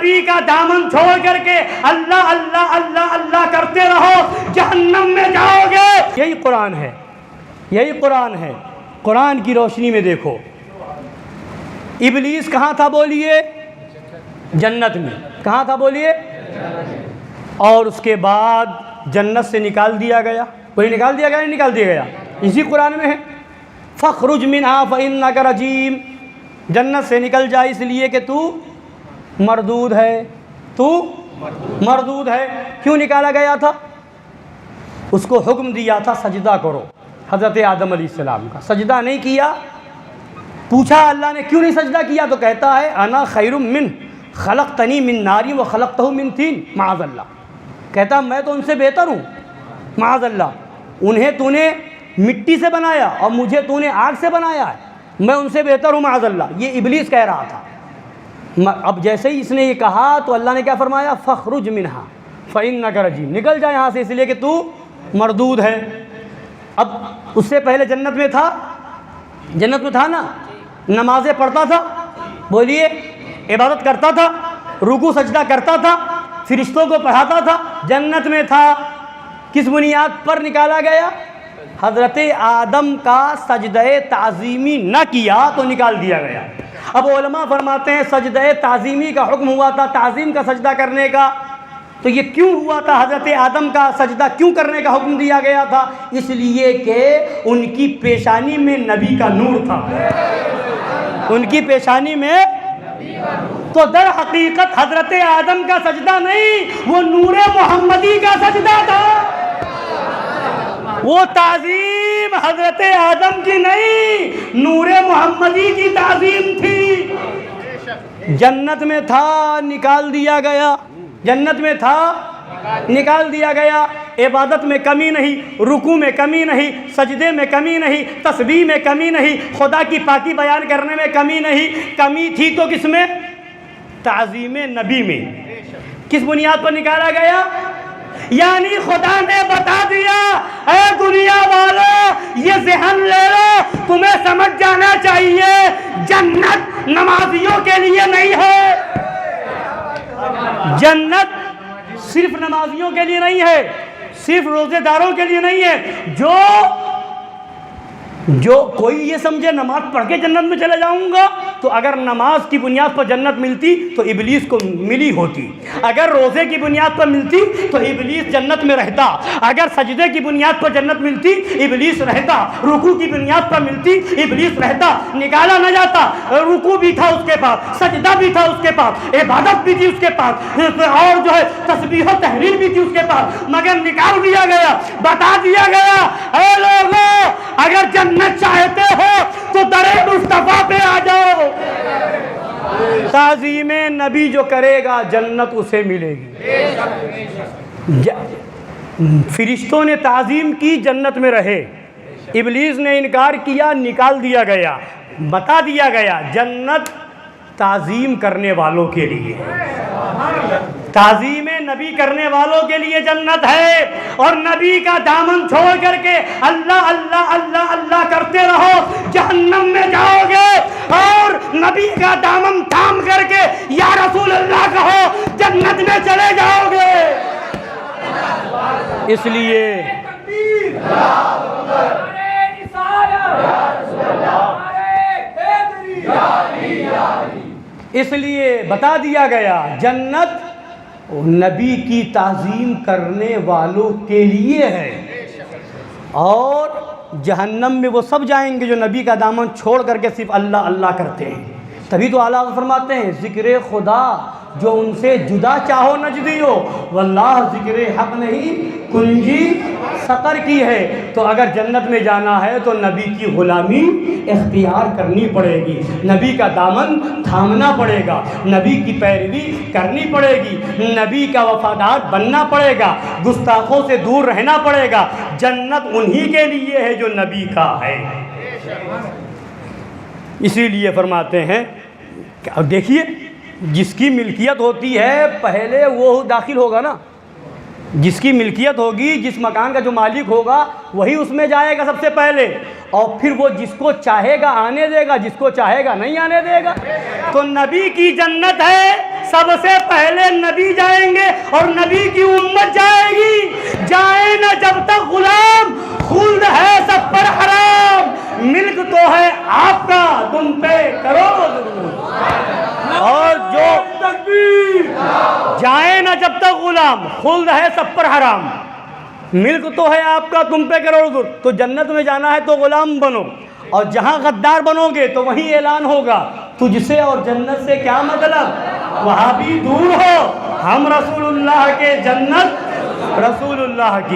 نبی کا دامن چھوڑ کر کے اللہ اللہ اللہ اللہ کرتے رہو، جہنم میں جاؤ گے۔ یہی قرآن ہے، یہی قرآن ہے۔ قرآن کی روشنی میں دیکھو، ابلیس کہاں تھا بولیے؟ جنت میں۔ کہاں تھا بولیے؟ اور اس کے بعد جنت سے نکال دیا گیا۔ کوئی نکال دیا گیا نہیں نکال دیا گیا؟ اسی قرآن میں ہے، فَاخْرُجْ مِنْهَا فَإِنَّكَ رَجِيمٌ۔ جنت سے نکل جائے اس لیے کہ تو مردود ہے، تو مردود ہے۔ کیوں نکالا گیا تھا؟ اس کو حکم دیا تھا سجدہ کرو، حضرت آدم علیہ السلام کا۔ سجدہ نہیں کیا، پوچھا اللہ نے کیوں نہیں سجدہ کیا، تو کہتا ہے انا خیر من خلقتنی من نار وخلقتہ من طین، معاذ اللہ۔ کہتا میں تو ان سے بہتر ہوں، معاذ اللہ۔ انہیں تو نے مٹی سے بنایا اور مجھے تو نے آگ سے بنایا ہے، میں ان سے بہتر ہوں، معاذ اللہ۔ یہ ابلیس کہہ رہا تھا۔ اب جیسے ہی اس نے یہ کہا تو اللہ نے کیا فرمایا؟ فَاخْرُجْ مِنْهَا فَإِنَّكَ رَجِيمٌ۔ نکل جائے یہاں سے اس لیے کہ تو مردود ہے۔ اب اس سے پہلے جنت میں تھا، جنت میں تھا نا، نمازیں پڑھتا تھا، بولیے، عبادت کرتا تھا، رکوع سجدہ کرتا تھا، فرشتوں کو پڑھاتا تھا، جنت میں تھا۔ کس بنیاد پر نکالا گیا؟ حضرت آدم کا سجدہ تعظیمی نہ کیا تو نکال دیا گیا۔ اب علماء فرماتے ہیں سجدہ تعظیمی کا حکم ہوا تھا، تعظیم کا سجدہ کرنے کا، تو یہ کیوں ہوا تھا؟ حضرت آدم کا سجدہ کیوں کرنے کا حکم دیا گیا تھا؟ اس لیے کہ ان کی پیشانی میں نبی کا نور تھا، ان کی پیشانی میں۔ تو در حقیقت حضرت آدم کا سجدہ نہیں، وہ نور محمدی کا سجدہ تھا۔ وہ تعظیم حضرت آدم کی نہیں، نور محمدی کی تعظیم تھی۔ جنت میں تھا، نکال دیا گیا، جنت میں تھا، نکال دیا گیا۔ عبادت میں کمی نہیں، رکوع میں کمی نہیں، سجدے میں کمی نہیں، تسبیح میں کمی نہیں، خدا کی پاکی بیان کرنے میں کمی نہیں۔ کمی تھی تو کس میں؟ تعظیم نبی میں۔ کس بنیاد پر نکالا گیا؟ یعنی خدا نے بتا دیا، اے دنیا والو یہ ذہن لے لو، تمہیں سمجھ جانا چاہیے جنت نمازیوں کے لیے نہیں ہے، جنت صرف نمازیوں کے لیے نہیں ہے، صرف روزے داروں کے لیے نہیں ہے۔ جو کوئی یہ سمجھے نماز پڑھ کے جنت میں چلے جاؤں گا، تو اگر نماز کی بنیاد پر جنت ملتی تو ابلیس کو ملی ہوتی، اگر روزے کی بنیاد پر ملتی تو ابلیس جنت میں رہتا، اگر سجدے کی بنیاد پر جنت ملتی ابلیس رہتا، رکوع کی بنیاد پر ملتی ابلیس رہتا۔ نکالا نہ جاتا، رکوع بھی تھا اس کے پاس، سجدہ بھی تھا اس کے پاس، عبادت بھی تھی اس کے پاس، اور جو ہے تسبیح و تحلیل بھی تھی اس کے پاس، مگر نکال دیا گیا، بتا دیا گیا، اے لوگوں اگر جنت چاہتے ہو تو در مصطفیٰ پہ آ جاؤ۔ تعظیم نبی جو کرے گا جنت اسے ملے گی۔ فرشتوں نے تعظیم کی، جنت میں رہے۔ ابلیس نے انکار کیا، نکال دیا گیا۔ بتا دیا گیا جنت تعظیم کرنے والوں کے لیے، تعظیم نبی کرنے والوں کے لیے جنت ہے۔ اور نبی کا دامن چھوڑ کر کے اللہ اللہ اللہ اللہ کرتے رہو، جہنم میں جاؤ گے، اور نبی کا دامن تھام کر کے یا رسول اللہ کہو، جنت میں چلے جاؤ گے۔ اس لیے بتا دیا گیا جنت نبی کی تعظیم کرنے والوں کے لیے ہے، اور جہنم میں وہ سب جائیں گے جو نبی کا دامن چھوڑ کر کے صرف اللہ اللہ کرتے ہیں۔ تبھی تو اعلیٰ فرماتے ہیں ذکر خدا جو ان سے جدا چاہو نجدی ہو، واللہ ذکر حق نہیں کنجی سقر کی ہے۔ تو اگر جنت میں جانا ہے تو نبی کی غلامی اختیار کرنی پڑے گی، نبی کا دامن تھامنا پڑے گا، نبی کی پیروی کرنی پڑے گی، نبی کا وفادار بننا پڑے گا، گستاخوں سے دور رہنا پڑے گا۔ جنت انہی کے لیے ہے جو نبی کا ہے۔ اسی لیے فرماتے ہیں کہ دیکھیے جس کی ملکیت ہوتی ہے پہلے وہ داخل ہوگا نا، جس کی ملکیت ہوگی، جس مکان کا جو مالک ہوگا وہی اس میں جائے گا سب سے پہلے، اور پھر وہ جس کو چاہے گا آنے دے گا، جس کو چاہے گا نہیں آنے دے گا۔ تو نبی کی جنت ہے، سب سے پہلے نبی جائیں گے اور نبی کی امت جائے گی، جائے نہ جب تک غلام، خلد ہے سب پر حرام، ملک تو ہے آپ کا تم پہ کرو درود۔ اور جو جائے نہ جب تک غلام، خلد ہے سب پر حرام، ملک تو ہے آپ کا تم پہ کرو درود۔ تو جنت میں جانا ہے تو غلام بنو، اور جہاں غدار بنو گے تو وہیں اعلان ہوگا تجھ سے اور جنت سے کیا مطلب، وہاں بھی دور ہو، ہم رسول اللہ کے، جنت رسول اللہ کی۔